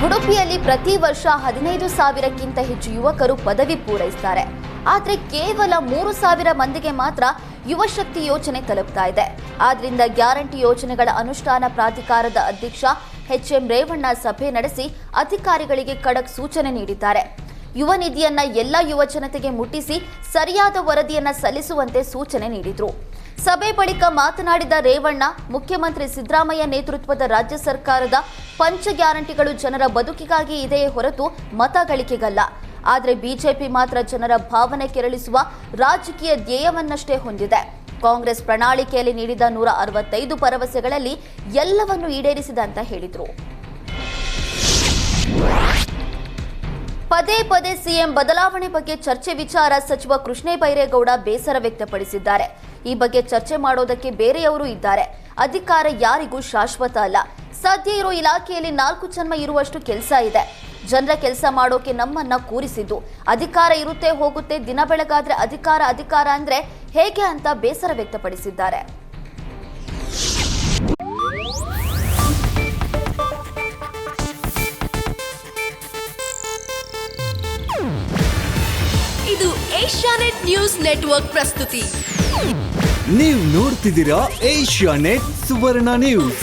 ಉಡುಪಿಯಲ್ಲಿ ಪ್ರತಿ ವರ್ಷ 15,000ಕ್ಕಿಂತ ಹೆಚ್ಚು ಯುವಕರು ಪದವಿ ಪೂರೈಸುತ್ತಾರೆ. ಆದರೆ ಕೇವಲ 3,000 ಮಂದಿಗೆ ಮಾತ್ರ ಯುವಶಕ್ತಿ ಯೋಜನೆ ತಲುಪ್ತಾ ಇದೆ. ಆದ್ರಿಂದ ಗ್ಯಾರಂಟಿ ಯೋಜನೆಗಳ ಅನುಷ್ಠಾನ ಪ್ರಾಧಿಕಾರದ ಅಧ್ಯಕ್ಷ ಎಚ್.ಎಂ. ರೇವಣ್ಣ ಸಭೆ ನಡೆಸಿ ಅಧಿಕಾರಿಗಳಿಗೆ ಖಡಕ್ ಸೂಚನೆ ನೀಡಿದ್ದಾರೆ. ಯುವ ನಿಧಿಯನ್ನ ಎಲ್ಲ ಯುವ ಜನತೆಗೆ ಮುಟ್ಟಿಸಿ ಸರಿಯಾದ ವರದಿಯನ್ನ ಸಲ್ಲಿಸುವಂತೆ ಸೂಚನೆ ನೀಡಿದರು. ಸಭೆ ಬಳಿಕ ಮಾತನಾಡಿದ ರೇವಣ್ಣ, ಮುಖ್ಯಮಂತ್ರಿ ಸಿದ್ದರಾಮಯ್ಯ ನೇತೃತ್ವದ ರಾಜ್ಯ ಸರ್ಕಾರದ ಪಂಚ ಗ್ಯಾರಂಟಿಗಳು ಜನರ ಬದುಕಿಗಾಗಿ ಇದೆಯೇ ಹೊರತು ಮತ ಗಳಿಕೆಗಲ್ಲ. ಆದರೆ ಬಿಜೆಪಿ ಮಾತ್ರ ಜನರ ಭಾವನೆ ಕೆರಳಿಸುವ ರಾಜಕೀಯ ಧ್ಯೇಯವನ್ನಷ್ಟೇ ಹೊಂದಿದೆ. ಕಾಂಗ್ರೆಸ್ ಪ್ರಣಾಳಿಕೆಯಲ್ಲಿ ನೀಡಿದ 165 ಭರವಸೆಗಳಲ್ಲಿ ಎಲ್ಲವನ್ನೂ ಈಡೇರಿಸಿದೆ ಅಂತ ಹೇಳಿದರು. ಪದೇ ಪದೇ ಸಿಎಂ ಬದಲಾವಣೆ ಬಗ್ಗೆ ಚರ್ಚೆ ವಿಚಾರ ಸಚಿವ ಕೃಷ್ಣ ಬೈರೇಗೌಡ ಬೇಸರ ವ್ಯಕ್ತಪಡಿಸಿದ್ದಾರೆ. ಈ ಬಗ್ಗೆ ಚರ್ಚೆ ಮಾಡೋದಕ್ಕೆ ಬೇರೆಯವರು ಇದ್ದಾರೆ. ಅಧಿಕಾರ ಯಾರಿಗೂ ಶಾಶ್ವತ ಅಲ್ಲ. ಸದ್ಯ ಇರೋ ಇಲಾಖೆಯಲ್ಲಿ 4 ಜನ್ಮ ಇರುವಷ್ಟು ಕೆಲಸ ಇದೆ. ಜನರ ಕೆಲಸ ಮಾಡೋಕೆ ನಮ್ಮನ್ನ ಕೂರಿಸಿದ್ದು. ಅಧಿಕಾರ ಇರುತ್ತೆ ಹೋಗುತ್ತೆ, ದಿನ ಬೆಳಗಾದ್ರೆ ಅಧಿಕಾರ ಅಂದ್ರೆ ಹೇಗೆ ಅಂತ ಬೇಸರ ವ್ಯಕ್ತಪಡಿಸಿದ್ದಾರೆ. ಇದು ಏಷ್ಯಾನೆಟ್ ನ್ಯೂಸ್ ನೆಟ್ವರ್ಕ್ ಪ್ರಸ್ತುತಿ. ನೀವು ನೋಡ್ತಿದ್ದೀರಾ ಏಷ್ಯಾನೆಟ್ ಸುವರ್ಣ ನ್ಯೂಸ್.